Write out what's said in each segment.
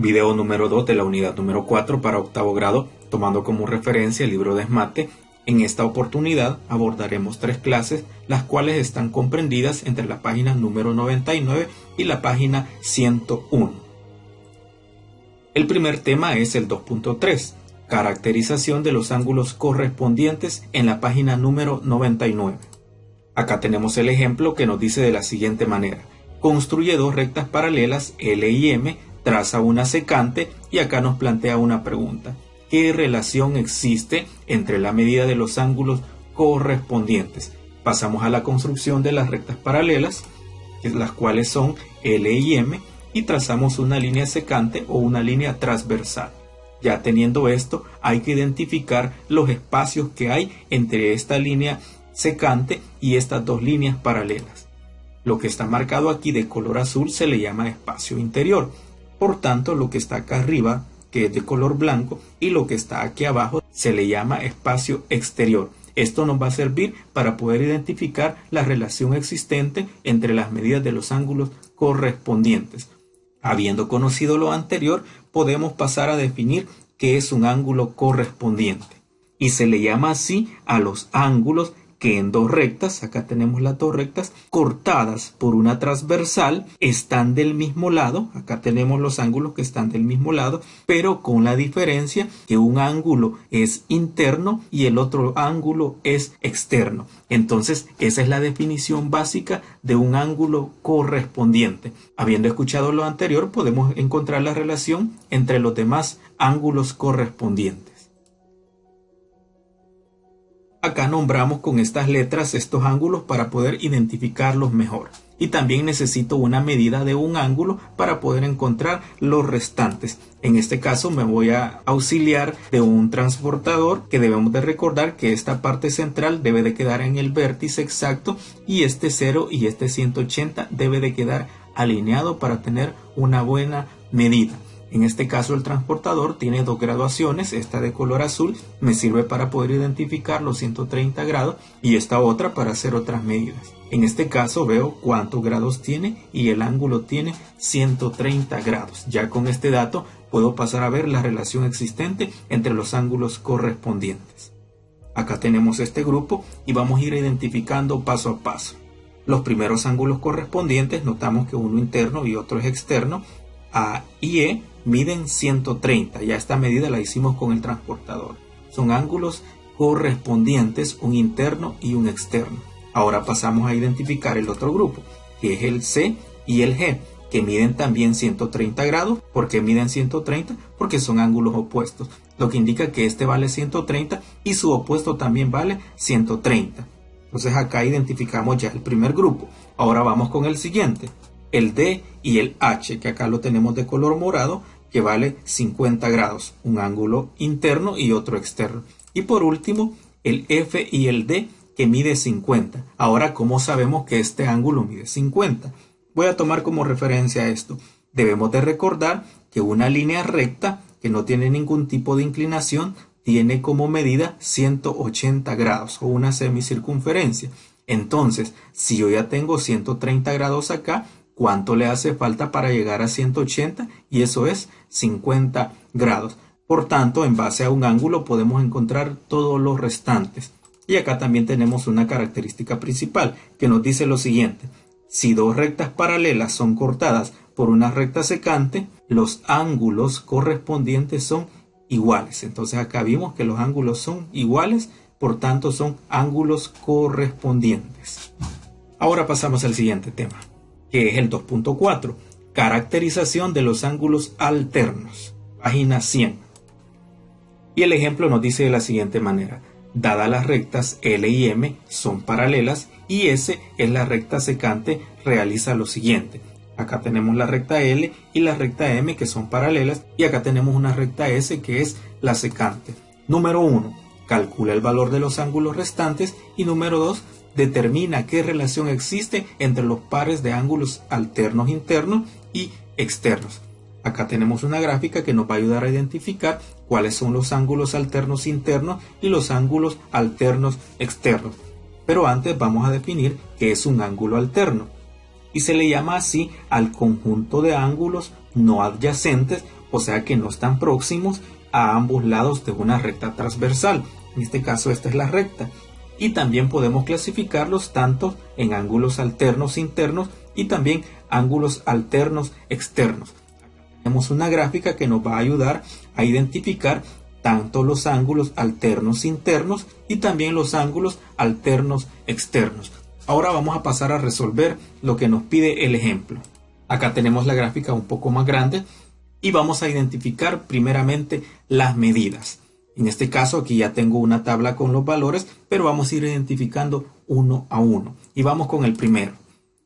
Video número 2 de la unidad número 4 para octavo grado, tomando como referencia el libro de Esmate. En esta oportunidad abordaremos 3 clases, las cuales están comprendidas entre la página número 99 y la página 101. El primer tema es el 2.3, caracterización de los ángulos correspondientes en la página número 99. Acá tenemos el ejemplo que nos dice de la siguiente manera: construye dos rectas paralelas L y M, traza una secante y acá nos plantea una pregunta. ¿Qué relación existe entre la medida de los ángulos correspondientes? Pasamos a la construcción de las rectas paralelas, las cuales son L y M, y trazamos una línea secante o una línea transversal. Ya teniendo esto, hay que identificar los espacios que hay entre esta línea secante y estas dos líneas paralelas. Lo que está marcado aquí de color azul se le llama espacio interior. Por tanto, lo que está acá arriba, que es de color blanco, y lo que está aquí abajo se le llama espacio exterior. Esto nos va a servir para poder identificar la relación existente entre las medidas de los ángulos correspondientes. Habiendo conocido lo anterior, podemos pasar a definir qué es un ángulo correspondiente. Y se le llama así a los ángulos que en dos rectas, acá tenemos las dos rectas, cortadas por una transversal, están del mismo lado. Acá tenemos los ángulos que están del mismo lado, pero con la diferencia que un ángulo es interno y el otro ángulo es externo. Entonces, esa es la definición básica de un ángulo correspondiente. Habiendo escuchado lo anterior, podemos encontrar la relación entre los demás ángulos correspondientes. Acá nombramos con estas letras estos ángulos para poder identificarlos mejor. Y también necesito una medida de un ángulo para poder encontrar los restantes. En este caso me voy a auxiliar de un transportador, que debemos de recordar que esta parte central debe de quedar en el vértice exacto y este 0 y este 180 debe de quedar alineado para tener una buena medida. En este caso el transportador tiene dos graduaciones, esta de color azul me sirve para poder identificar los 130 grados y esta otra para hacer otras medidas. En este caso veo cuántos grados tiene y el ángulo tiene 130 grados. Ya con este dato puedo pasar a ver la relación existente entre los ángulos correspondientes. Acá tenemos este grupo y vamos a ir identificando paso a paso. Los primeros ángulos correspondientes notamos que uno interno y otro es externo. A y E miden 130, ya esta medida la hicimos con el transportador. Son ángulos correspondientes, un interno y un externo. Ahora pasamos a identificar el otro grupo, que es el C y el G, que miden también 130 grados. ¿Por qué miden 130? Porque son ángulos opuestos, lo que indica que este vale 130 y su opuesto también vale 130. Entonces acá identificamos ya el primer grupo. Ahora vamos con el siguiente, el D y el H, que acá lo tenemos de color morado, que vale 50 grados, un ángulo interno y otro externo. Y por último, el F y el D, que mide 50. Ahora, ¿cómo sabemos que este ángulo mide 50? Voy a tomar como referencia esto. Debemos de recordar que una línea recta, que no tiene ningún tipo de inclinación, tiene como medida 180 grados o una semicircunferencia. Entonces, si yo ya tengo 130 grados acá, ¿cuánto le hace falta para llegar a 180? Y eso es 50 grados. Por tanto, en base a un ángulo podemos encontrar todos los restantes. Y acá también tenemos una característica principal que nos dice lo siguiente: si dos rectas paralelas son cortadas por una recta secante, los ángulos correspondientes son iguales. Entonces acá vimos que los ángulos son iguales, por tanto son ángulos correspondientes. Ahora pasamos al siguiente tema, que es el 2.4, caracterización de los ángulos alternos, página 100. Y el ejemplo nos dice de la siguiente manera: dadas las rectas L y M son paralelas y S es la recta secante, realiza lo siguiente. Acá tenemos la recta L y la recta M que son paralelas y acá tenemos una recta S que es la secante. Número 1, calcula el valor de los ángulos restantes y número 2, determina qué relación existe entre los pares de ángulos alternos internos y externos. Acá tenemos una gráfica que nos va a ayudar a identificar cuáles son los ángulos alternos internos y los ángulos alternos externos. Pero antes vamos a definir qué es un ángulo alterno. Y se le llama así al conjunto de ángulos no adyacentes o sea que no están próximos a ambos lados de una recta transversal. En este caso esta es la recta. Y también podemos clasificarlos tanto en ángulos alternos internos y también ángulos alternos externos. Acá tenemos una gráfica que nos va a ayudar a identificar tanto los ángulos alternos internos y también los ángulos alternos externos. Ahora vamos a pasar a resolver lo que nos pide el ejemplo. Acá tenemos la gráfica un poco más grande y vamos a identificar primeramente las medidas. En este caso aquí ya tengo una tabla con los valores, pero vamos a ir identificando uno a uno. Y vamos con el primero.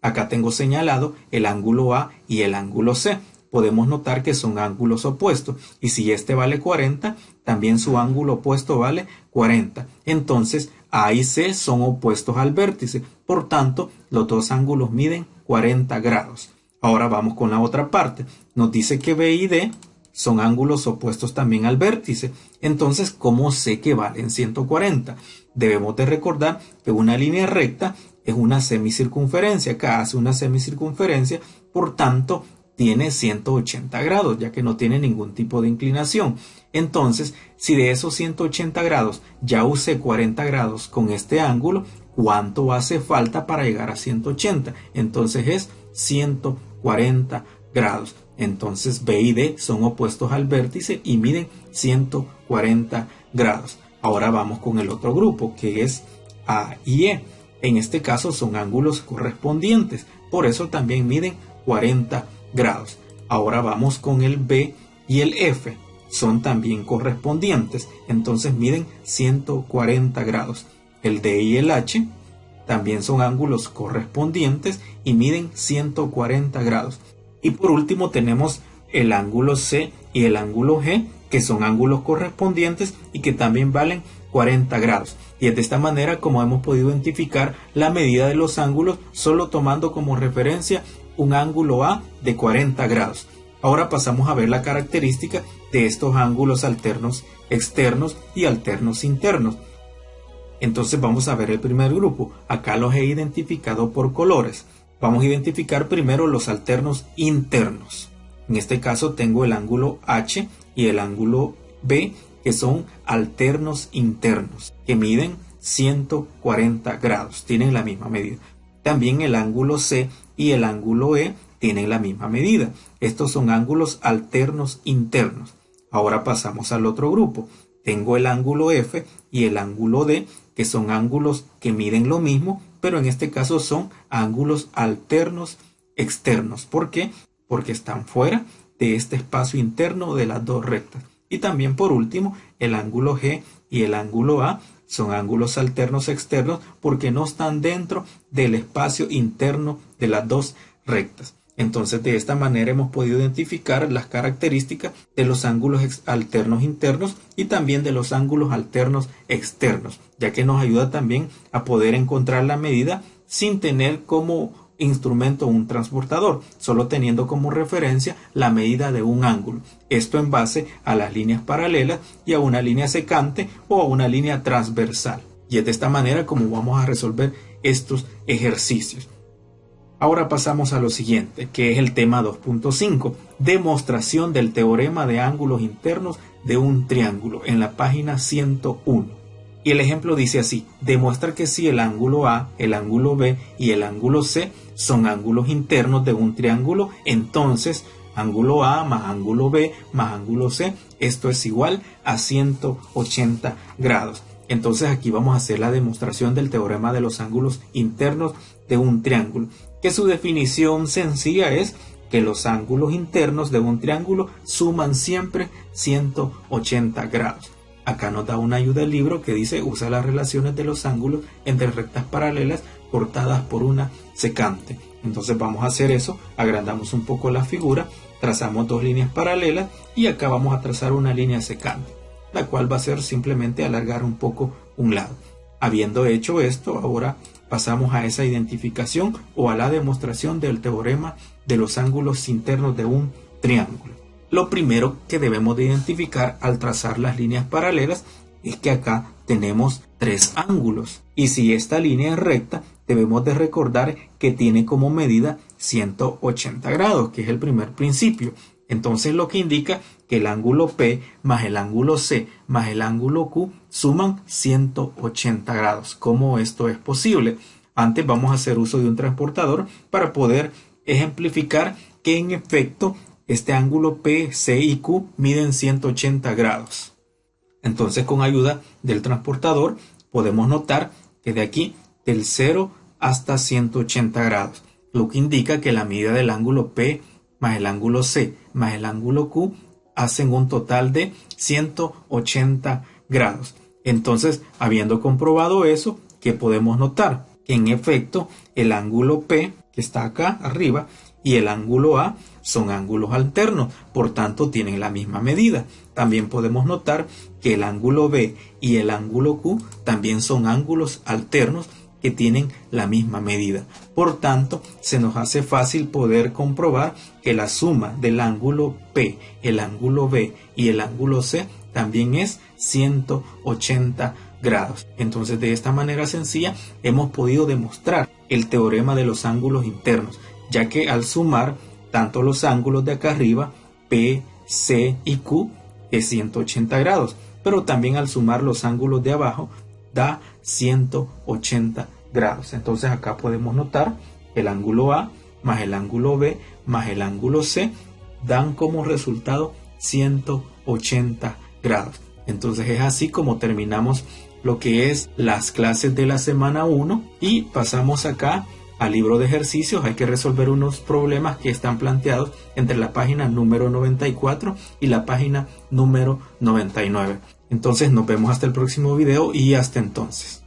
Acá tengo señalado el ángulo A y el ángulo C. Podemos notar que son ángulos opuestos. Y si este vale 40, también su ángulo opuesto vale 40. Entonces A y C son opuestos al vértice. Por tanto, los dos ángulos miden 40 grados. Ahora vamos con la otra parte. Nos dice que B y D son ángulos opuestos también al vértice. Entonces, ¿cómo sé que valen 140? Debemos de recordar que una línea recta es una semicircunferencia. Acá hace una semicircunferencia, por tanto, tiene 180 grados, ya que no tiene ningún tipo de inclinación. Entonces, si de esos 180 grados ya usé 40 grados con este ángulo, ¿cuánto hace falta para llegar a 180? Entonces es 140 grados. Entonces B y D son opuestos al vértice y miden 140 grados. Ahora vamos con el otro grupo, que es A y E. En este caso son ángulos correspondientes, por eso también miden 40 grados. Ahora vamos con el B y el F. Son también correspondientes, entonces miden 140 grados. El D y el H también son ángulos correspondientes y miden 140 grados. Y por último tenemos el ángulo C y el ángulo G, que son ángulos correspondientes y que también valen 40 grados. Y es de esta manera como hemos podido identificar la medida de los ángulos solo tomando como referencia un ángulo A de 40 grados. Ahora pasamos a ver la característica de estos ángulos alternos externos y alternos internos. Entonces vamos a ver el primer grupo. Acá los he identificado por colores. Vamos a identificar primero los alternos internos. En este caso tengo el ángulo H y el ángulo B, que son alternos internos, que miden 140 grados, tienen la misma medida. También el ángulo C y el ángulo E tienen la misma medida. Estos son ángulos alternos internos. Ahora pasamos al otro grupo. Tengo el ángulo F y el ángulo D, que son ángulos que miden lo mismo, pero en este caso son ángulos alternos externos. ¿Por qué? Porque están fuera de este espacio interno de las dos rectas. Y también por último, el ángulo G y el ángulo A son ángulos alternos externos porque no están dentro del espacio interno de las dos rectas. Entonces, de esta manera hemos podido identificar las características de los ángulos alternos internos y también de los ángulos alternos externos, ya que nos ayuda también a poder encontrar la medida sin tener como instrumento un transportador, solo teniendo como referencia la medida de un ángulo. Esto en base a las líneas paralelas y a una línea secante o a una línea transversal. Y es de esta manera como vamos a resolver estos ejercicios. Ahora pasamos a lo siguiente, que es el tema 2.5, demostración del teorema de ángulos internos de un triángulo, en la página 101. Y el ejemplo dice así: demuestra que si el ángulo A, el ángulo B y el ángulo C son ángulos internos de un triángulo, entonces ángulo A más ángulo B más ángulo C, esto es igual a 180 grados. Entonces aquí vamos a hacer la demostración del teorema de los ángulos internos de un triángulo, que su definición sencilla es que los ángulos internos de un triángulo suman siempre 180 grados. Acá nos da una ayuda el libro que dice: usa las relaciones de los ángulos entre rectas paralelas cortadas por una secante. Entonces vamos a hacer eso, agrandamos un poco la figura, trazamos dos líneas paralelas y acá vamos a trazar una línea secante, la cual va a ser simplemente alargar un poco un lado. Habiendo hecho esto, ahora pasamos a esa identificación o a la demostración del teorema de los ángulos internos de un triángulo. Lo primero que debemos de identificar al trazar las líneas paralelas es que acá tenemos tres ángulos, y si esta línea es recta, debemos de recordar que tiene como medida 180 grados, que es el primer principio. Entonces lo que indica que el ángulo P más el ángulo C más el ángulo Q suman 180 grados. ¿Cómo esto es posible? Antes vamos a hacer uso de un transportador para poder ejemplificar que en efecto este ángulo P, C y Q miden 180 grados. Entonces con ayuda del transportador podemos notar que de aquí del 0 hasta 180 grados, lo que indica que la medida del ángulo P más el ángulo C más el ángulo Q hacen un total de 180 grados. Entonces, habiendo comprobado eso, ¿qué podemos notar? Que en efecto el ángulo P, que está acá arriba, y el ángulo A son ángulos alternos, por tanto tienen la misma medida. También podemos notar que el ángulo B y el ángulo Q también son ángulos alternos que tienen la misma medida. Por tanto, se nos hace fácil poder comprobar que la suma del ángulo P, el ángulo B y el ángulo C también es 180 grados. Entonces, de esta manera sencilla hemos podido demostrar el teorema de los ángulos internos, ya que al sumar tanto los ángulos de acá arriba, P, C y Q, es 180 grados, pero también al sumar los ángulos de abajo da 180 grados. Entonces acá podemos notar el ángulo A más el ángulo B más el ángulo C dan como resultado 180 grados. Entonces es así como terminamos lo que es las clases de la semana 1 y pasamos acá al libro de ejercicios. Hay que resolver unos problemas que están planteados entre la página número 94 y la página número 99. Entonces nos vemos hasta el próximo video y hasta entonces.